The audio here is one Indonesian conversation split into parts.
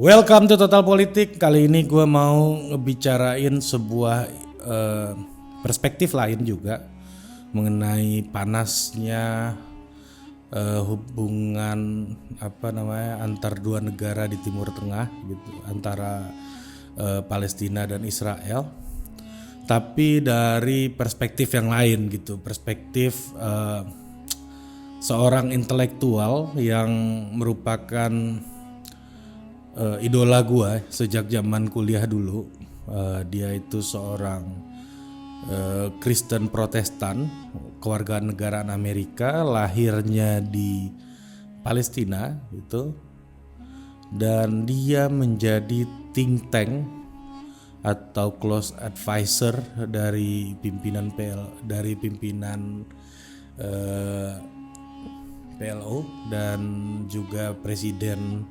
Welcome to Total Politik. Kali ini gue mau ngebicarain sebuah perspektif lain juga mengenai panasnya hubungan antar dua negara di Timur Tengah gitu, antara Palestina dan Israel. Tapi dari perspektif yang lain gitu, perspektif seorang intelektual yang merupakan idola gue sejak zaman kuliah dulu. Dia itu seorang Kristen Protestan, kewarganegaraan Amerika, lahirnya di Palestina gitu, dan dia menjadi think tank atau close advisor dari pimpinan PLO dan juga Presiden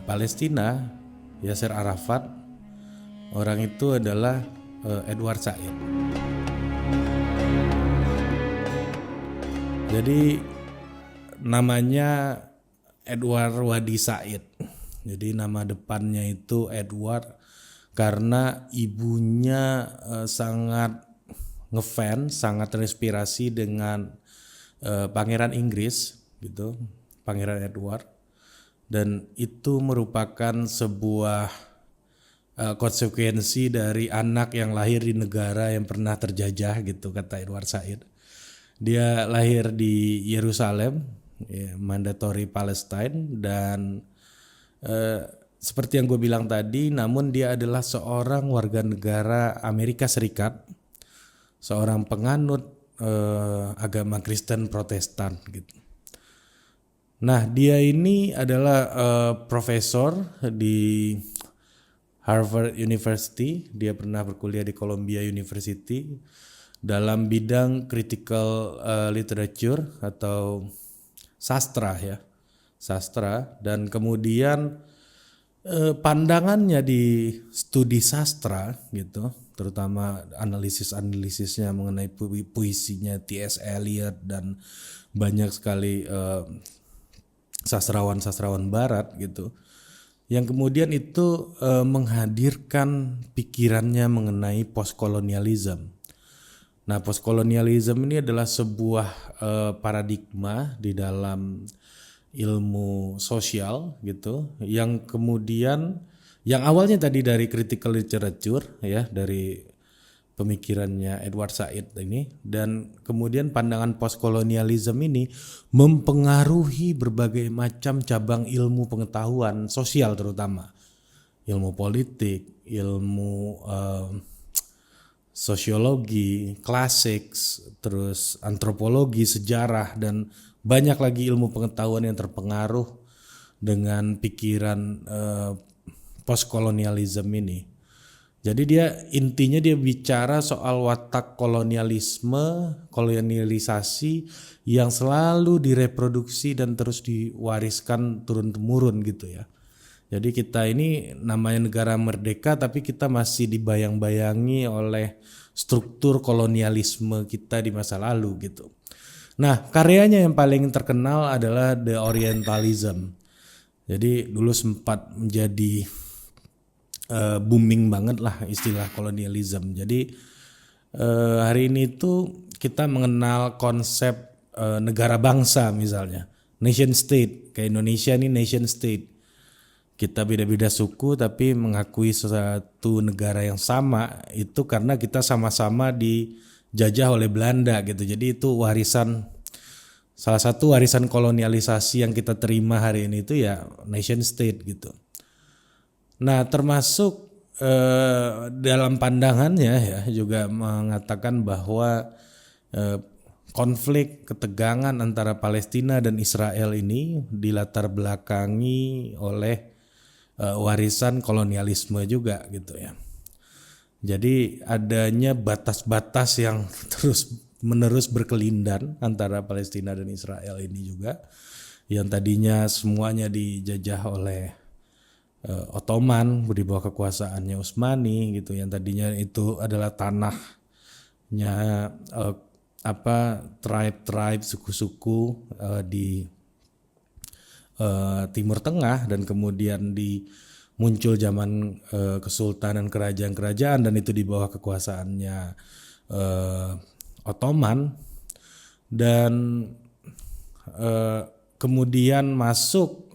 Palestina Yasser Arafat. Orang itu adalah Edward Said. Jadi namanya Edward Wadi Said. Jadi nama depannya itu Edward karena ibunya sangat ngefans, sangat terinspirasi dengan Pangeran Inggris gitu, Pangeran Edward. Dan itu merupakan sebuah konsekuensi dari anak yang lahir di negara yang pernah terjajah gitu, kata Edward Said. Dia lahir di Yerusalem, mandatory Palestine, dan seperti yang gue bilang tadi, namun dia adalah seorang warga negara Amerika Serikat, seorang penganut agama Kristen Protestan gitu. Nah, dia ini adalah profesor di Harvard University. Dia pernah berkuliah di Columbia University dalam bidang critical literature atau sastra ya, sastra. Dan kemudian pandangannya di studi sastra gitu, terutama analisisnya mengenai puisinya T.S. Eliot dan banyak sekali sastrawan barat gitu, yang kemudian itu menghadirkan pikirannya mengenai postkolonialisme. Nah, postkolonialisme ini adalah sebuah paradigma di dalam ilmu sosial gitu, yang kemudian yang awalnya tadi dari critical literature ya, dari pemikirannya Edward Said ini, dan kemudian pandangan postkolonialisme ini mempengaruhi berbagai macam cabang ilmu pengetahuan sosial, terutama ilmu politik, ilmu sosiologi, klasik, terus antropologi, sejarah, dan banyak lagi ilmu pengetahuan yang terpengaruh dengan pikiran postkolonialisme ini. Jadi intinya dia bicara soal watak kolonialisasi yang selalu direproduksi dan terus diwariskan turun-temurun gitu ya. Jadi kita ini namanya negara merdeka, tapi kita masih dibayang-bayangi oleh struktur kolonialisme kita di masa lalu gitu. Nah, karyanya yang paling terkenal adalah The Orientalism. Jadi dulu sempat menjadi booming banget lah istilah kolonialisme. Jadi hari ini tuh kita mengenal konsep negara bangsa, misalnya nation state. Kayak Indonesia nih nation state. Kita beda-beda suku tapi mengakui satu negara yang sama, itu karena kita sama-sama dijajah oleh Belanda gitu. Jadi itu salah satu warisan kolonialisasi yang kita terima hari ini itu ya nation state gitu. Nah, termasuk dalam pandangannya ya juga mengatakan bahwa konflik ketegangan antara Palestina dan Israel ini dilatar belakangi oleh warisan kolonialisme juga gitu ya. Jadi adanya batas-batas yang terus-menerus berkelindan antara Palestina dan Israel ini juga, yang tadinya semuanya dijajah oleh Ottoman di bawah kekuasaannya Utsmani gitu, yang tadinya itu adalah tanahnya tribe suku-suku di Timur Tengah, dan kemudian muncul zaman kesultanan, kerajaan-kerajaan, dan itu di bawah kekuasaannya Ottoman, dan kemudian masuk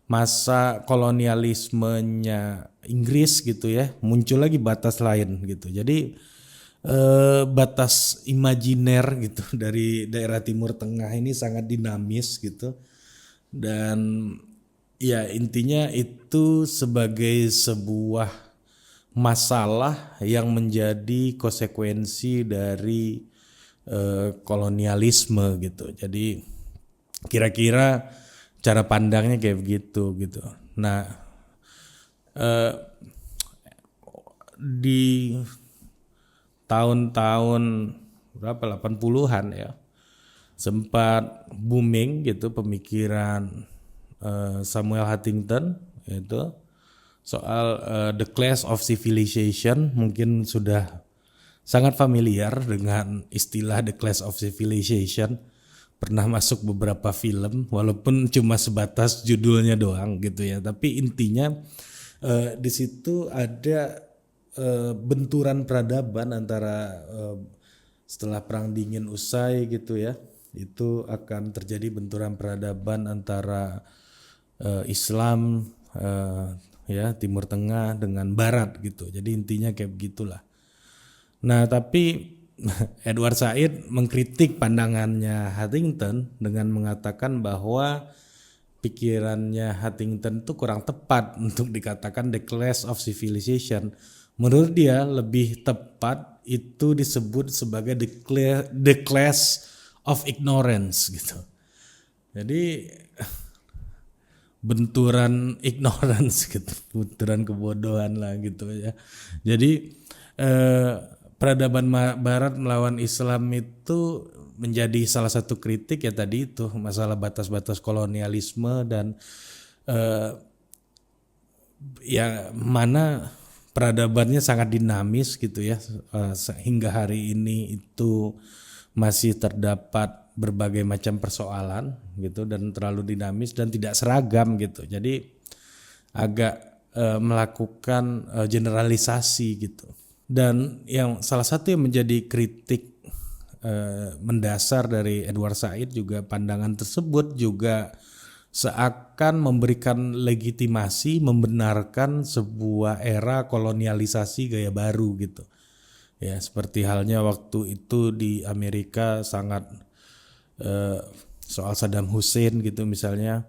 masa kolonialismenya Inggris gitu ya, muncul lagi batas lain gitu. Jadi batas imajiner gitu dari daerah Timur Tengah ini sangat dinamis gitu, dan ya intinya itu sebagai sebuah masalah yang menjadi konsekuensi dari kolonialisme gitu. Jadi kira-kira cara pandangnya kayak begitu gitu. Nah, di tahun-tahun berapa 80-an ya, sempat booming gitu pemikiran Samuel Huntington itu soal The Clash of Civilization. Mungkin sudah sangat familiar dengan istilah The Clash of Civilization, pernah masuk beberapa film walaupun cuma sebatas judulnya doang gitu ya, tapi intinya di situ ada benturan peradaban antara setelah Perang Dingin usai gitu ya, itu akan terjadi benturan peradaban antara Islam ya Timur Tengah dengan Barat gitu. Jadi intinya kayak begitulah. Nah, tapi Edward Said mengkritik pandangannya Huntington dengan mengatakan bahwa pikirannya Huntington itu kurang tepat untuk dikatakan The Clash of Civilization. Menurut dia lebih tepat itu disebut sebagai the Clash of Ignorance gitu. Jadi benturan ignorance gitu, benturan kebodohan lah gitu ya. Jadi peradaban Barat melawan Islam itu menjadi salah satu kritik ya tadi itu masalah batas-batas kolonialisme, dan ya mana peradabannya sangat dinamis gitu ya, hingga hari ini itu masih terdapat berbagai macam persoalan gitu dan terlalu dinamis dan tidak seragam gitu. Jadi agak melakukan generalisasi gitu. Dan yang salah satu yang menjadi kritik mendasar dari Edward Said juga pandangan tersebut juga seakan memberikan legitimasi membenarkan sebuah era kolonialisasi gaya baru gitu. Ya, seperti halnya waktu itu di Amerika sangat soal Saddam Hussein gitu misalnya,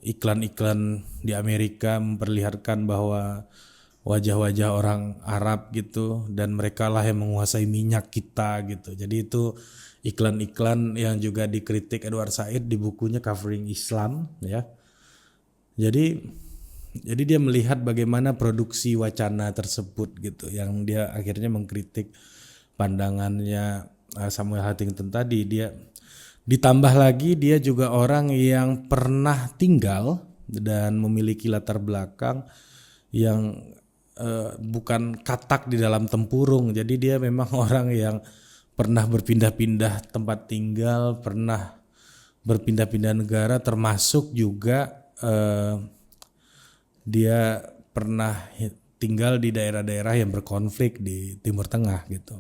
iklan-iklan di Amerika memperlihatkan bahwa wajah-wajah orang Arab gitu dan mereka lah yang menguasai minyak kita gitu. Jadi itu iklan-iklan yang juga dikritik Edward Said di bukunya Covering Islam ya. Jadi dia melihat bagaimana produksi wacana tersebut gitu, yang dia akhirnya mengkritik pandangannya Samuel Huntington tadi. Dia ditambah lagi dia juga orang yang pernah tinggal dan memiliki latar belakang yang bukan katak di dalam tempurung. Jadi dia memang orang yang pernah berpindah-pindah tempat tinggal, pernah berpindah-pindah negara, termasuk juga dia pernah tinggal di daerah-daerah yang berkonflik di Timur Tengah gitu.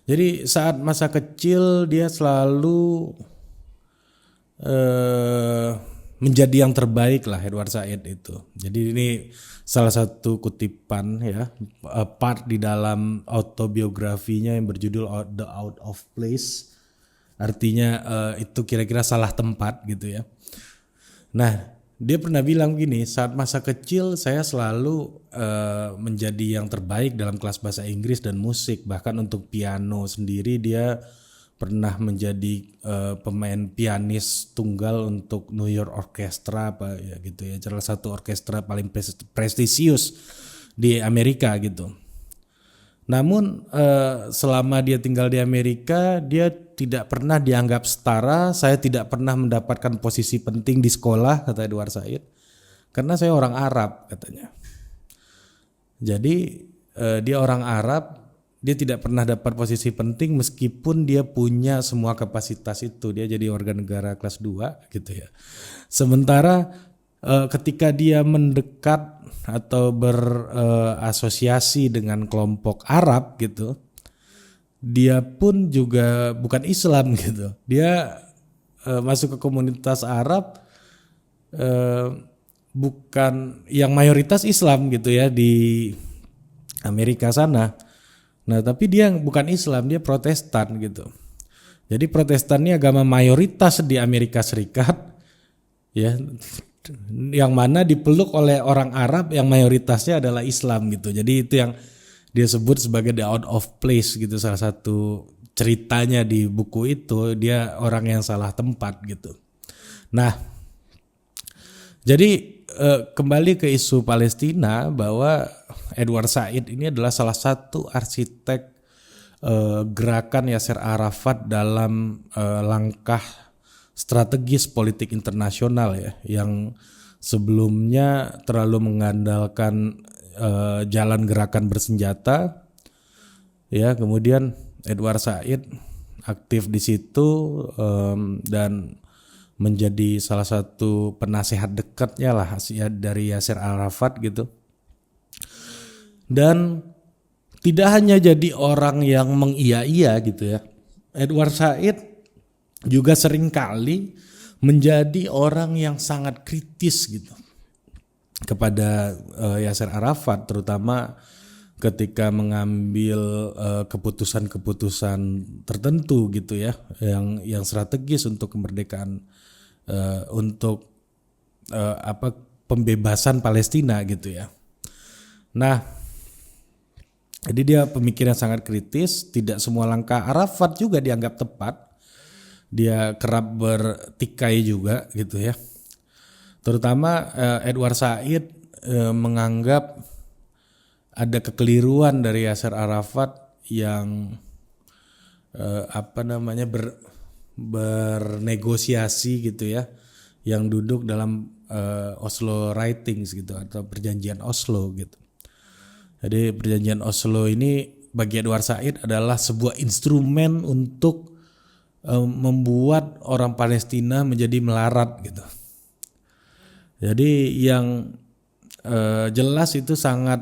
Jadi saat masa kecil dia selalu menjadi yang terbaik lah Edward Said itu. Jadi ini salah satu kutipan ya, part di dalam autobiografinya yang berjudul The Out of Place. Artinya itu kira-kira salah tempat gitu ya. Nah, dia pernah bilang gini, saat masa kecil saya selalu menjadi yang terbaik dalam kelas bahasa Inggris dan musik. Bahkan untuk piano sendiri dia pernah menjadi pemain pianis tunggal untuk New York Orchestra apa ya gitu ya, salah satu orkestra paling prestisius di Amerika gitu. Namun selama dia tinggal di Amerika dia tidak pernah dianggap setara. Saya tidak pernah mendapatkan posisi penting di sekolah, kata Edward Said, karena saya orang Arab katanya. Jadi dia orang Arab dia tidak pernah dapat posisi penting meskipun dia punya semua kapasitas itu. Dia jadi warga negara kelas 2 gitu ya. Sementara ketika dia mendekat atau berasosiasi dengan kelompok Arab gitu, dia pun juga bukan Islam gitu. Dia masuk ke komunitas Arab bukan yang mayoritas Islam gitu ya di Amerika sana. Nah, tapi dia bukan Islam, dia Protestan gitu. Jadi Protestan ini agama mayoritas di Amerika Serikat ya, yang mana dipeluk oleh orang Arab yang mayoritasnya adalah Islam gitu. Jadi itu yang dia sebut sebagai the out of place gitu, salah satu ceritanya di buku itu, dia orang yang salah tempat gitu. Nah, jadi kembali ke isu Palestina, bahwa Edward Said ini adalah salah satu arsitek gerakan Yasser Arafat dalam langkah strategis politik internasional ya, yang sebelumnya terlalu mengandalkan jalan gerakan bersenjata ya. Kemudian Edward Said aktif di situ dan menjadi salah satu penasehat dekatnya lah dari Yasser Arafat gitu. Dan tidak hanya jadi orang yang mengiya-iya gitu ya, Edward Said juga seringkali menjadi orang yang sangat kritis gitu kepada Yasser Arafat, terutama ketika mengambil keputusan-keputusan tertentu gitu ya, yang strategis untuk kemerdekaan, untuk pembebasan Palestina gitu ya. Nah, jadi dia pemikiran sangat kritis. Tidak semua langkah Arafat juga dianggap tepat. Dia kerap bertikai juga gitu ya. Terutama Edward Said menganggap ada kekeliruan dari Yasser Arafat yang bernegosiasi gitu ya, yang duduk dalam Oslo Writings gitu atau perjanjian Oslo gitu. Jadi perjanjian Oslo ini bagi Edward Said adalah sebuah instrumen untuk membuat orang Palestina menjadi melarat gitu. Jadi yang jelas itu sangat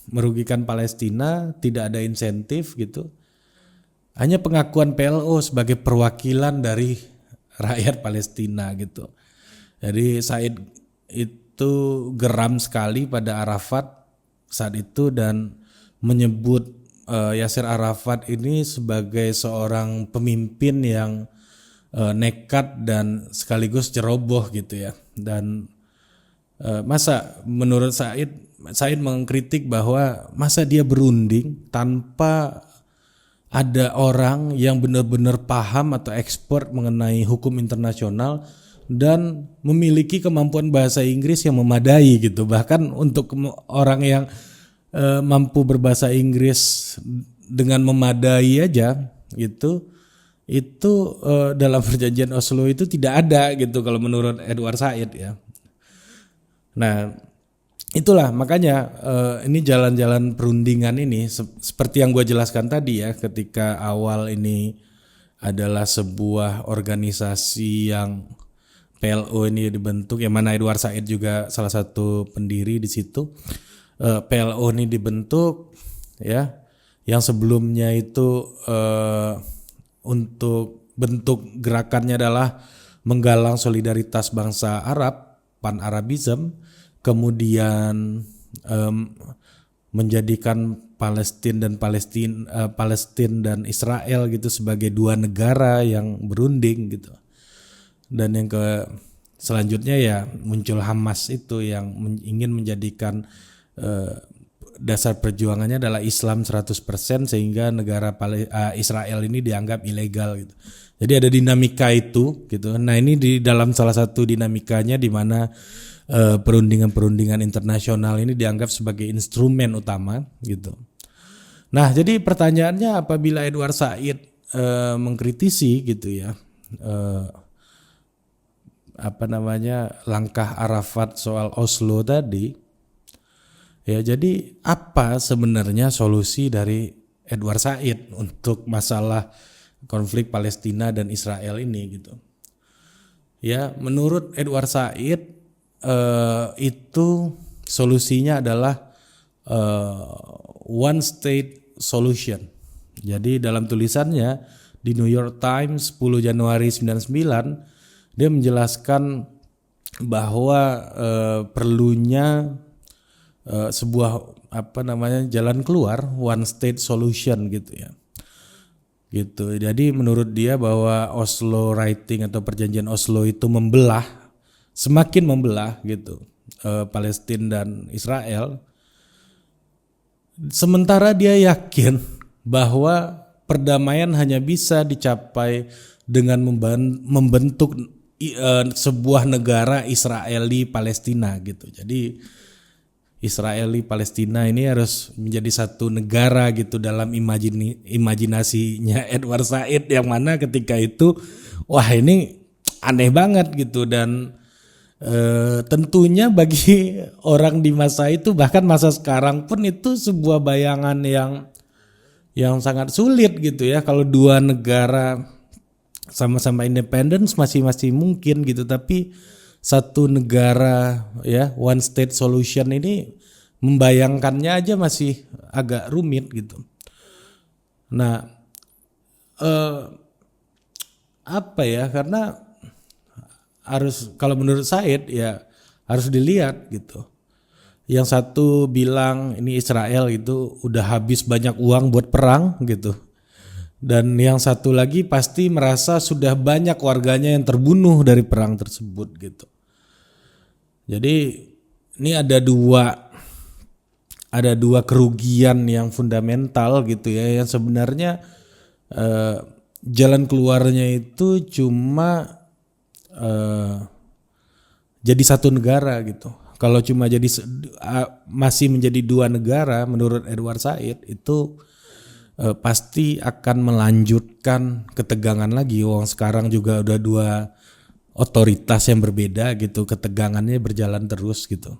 merugikan Palestina, tidak ada insentif gitu. Hanya pengakuan PLO sebagai perwakilan dari rakyat Palestina gitu. Jadi Said itu geram sekali pada Arafat saat itu dan menyebut Yasser Arafat ini sebagai seorang pemimpin yang nekat dan sekaligus ceroboh gitu ya. Dan masa menurut Said mengkritik bahwa masa dia berunding tanpa ada orang yang benar-benar paham atau expert mengenai hukum internasional dan memiliki kemampuan bahasa Inggris yang memadai gitu. Bahkan untuk orang yang mampu berbahasa Inggris dengan memadai aja gitu, itu dalam perjanjian Oslo itu tidak ada gitu kalau menurut Edward Said ya. Nah, itulah makanya ini jalan-jalan perundingan ini seperti yang gue jelaskan tadi ya, ketika awal ini adalah sebuah organisasi yang PLO ini dibentuk, yang mana Edward Said juga salah satu pendiri di situ. PLO ini dibentuk ya, yang sebelumnya itu untuk bentuk gerakannya adalah menggalang solidaritas bangsa Arab, Pan-Arabism, kemudian menjadikan Palestina dan Israel gitu sebagai dua negara yang berunding gitu. Dan yang selanjutnya ya muncul Hamas itu yang ingin menjadikan dasar perjuangannya adalah Islam 100% sehingga negara Israel ini dianggap ilegal gitu. Jadi ada dinamika itu gitu. Nah, ini di dalam salah satu dinamikanya di mana perundingan-perundingan internasional ini dianggap sebagai instrumen utama gitu. Nah, jadi pertanyaannya apabila Edward Said mengkritisi gitu ya, langkah Arafat soal Oslo tadi, ya jadi apa sebenarnya solusi dari Edward Said untuk masalah konflik Palestina dan Israel ini gitu. Ya, menurut Edward Said itu solusinya adalah one state solution. Jadi dalam tulisannya di New York Times 10 Januari 99 dia menjelaskan bahwa perlunya sebuah jalan keluar, one state solution gitu ya. Gitu. Jadi menurut dia bahwa Oslo Writing atau perjanjian Oslo itu semakin membelah gitu Palestina dan Israel. Sementara dia yakin bahwa perdamaian hanya bisa dicapai dengan membentuk sebuah negara Israeli Palestina gitu. Jadi Israeli Palestina ini harus menjadi satu negara gitu dalam imajinasinya Edward Said, yang mana ketika itu wah ini aneh banget gitu. Dan tentunya bagi orang di masa itu, bahkan masa sekarang pun, itu sebuah bayangan yang sangat sulit gitu ya. Kalau dua negara sama-sama independen masih mungkin gitu, tapi satu negara ya, one state solution ini membayangkannya aja masih agak rumit gitu. Nah, karena kalau menurut Said ya harus dilihat gitu. Yang satu bilang ini Israel itu udah habis banyak uang buat perang gitu. Dan yang satu lagi pasti merasa sudah banyak warganya yang terbunuh dari perang tersebut gitu. Jadi ini ada dua kerugian yang fundamental gitu ya, yang sebenarnya jalan keluarnya itu cuma jadi satu negara gitu. Kalau cuma masih menjadi dua negara menurut Edward Said itu pasti akan melanjutkan ketegangan lagi. Sekarang juga udah dua otoritas yang berbeda gitu, ketegangannya berjalan terus gitu.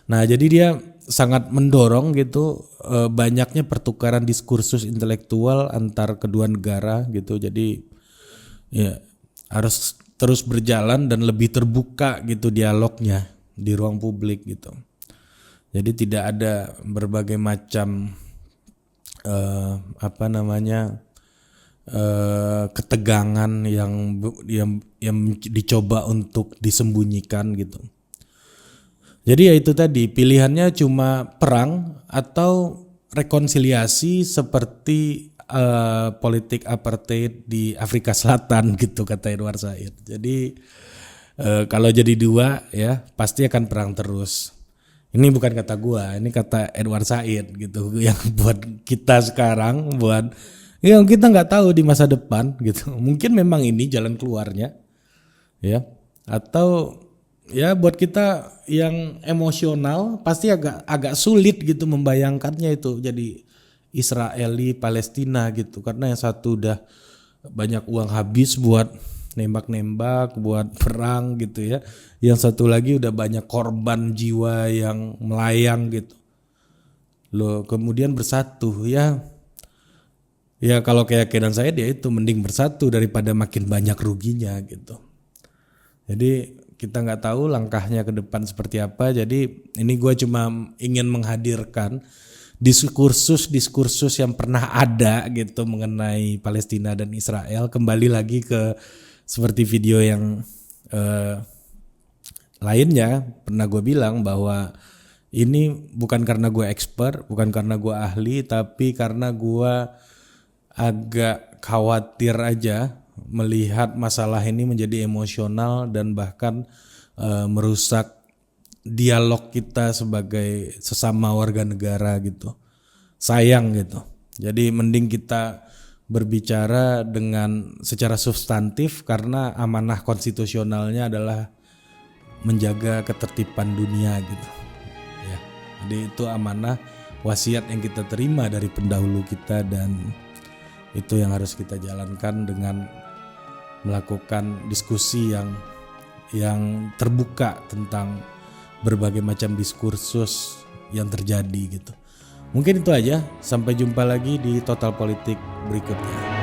Nah, jadi dia sangat mendorong gitu banyaknya pertukaran diskursus intelektual antar kedua negara gitu. Jadi ya harus terus berjalan dan lebih terbuka gitu dialognya di ruang publik gitu. Jadi tidak ada berbagai macam ketegangan yang dicoba untuk disembunyikan gitu. Jadi ya itu tadi, pilihannya cuma perang atau rekonsiliasi seperti politik apartheid di Afrika Selatan gitu, kata Edward Said. Jadi kalau jadi dua ya pasti akan perang terus. Ini bukan kata gua, ini kata Edward Said gitu, yang buat kita sekarang, yang kita nggak tahu di masa depan gitu. Mungkin memang ini jalan keluarnya ya, atau ya buat kita yang emosional pasti agak sulit gitu membayangkannya itu jadi Israeli Palestina gitu, karena yang satu udah banyak uang habis buat nembak-nembak, buat perang gitu ya. Yang satu lagi udah banyak korban jiwa yang melayang gitu. Loh, kemudian bersatu ya. Ya kalau keyakinan saya dia itu mending bersatu daripada makin banyak ruginya gitu. Jadi kita nggak tahu langkahnya ke depan seperti apa. Jadi ini gue cuma ingin menghadirkan diskursus yang pernah ada gitu mengenai Palestina dan Israel. Kembali lagi ke seperti video yang lainnya, pernah gue bilang bahwa ini bukan karena gue expert, bukan karena gue ahli, tapi karena gue agak khawatir aja melihat masalah ini menjadi emosional dan bahkan merusak dialog kita sebagai sesama warga negara gitu. Sayang gitu. Jadi mending kita berbicara dengan secara substantif, karena amanah konstitusionalnya adalah menjaga ketertiban dunia gitu. Ya. Jadi itu amanah wasiat yang kita terima dari pendahulu kita, dan itu yang harus kita jalankan dengan melakukan diskusi yang terbuka tentang berbagai macam diskursus yang terjadi gitu. Mungkin itu aja, sampai jumpa lagi di Total Politik berikutnya.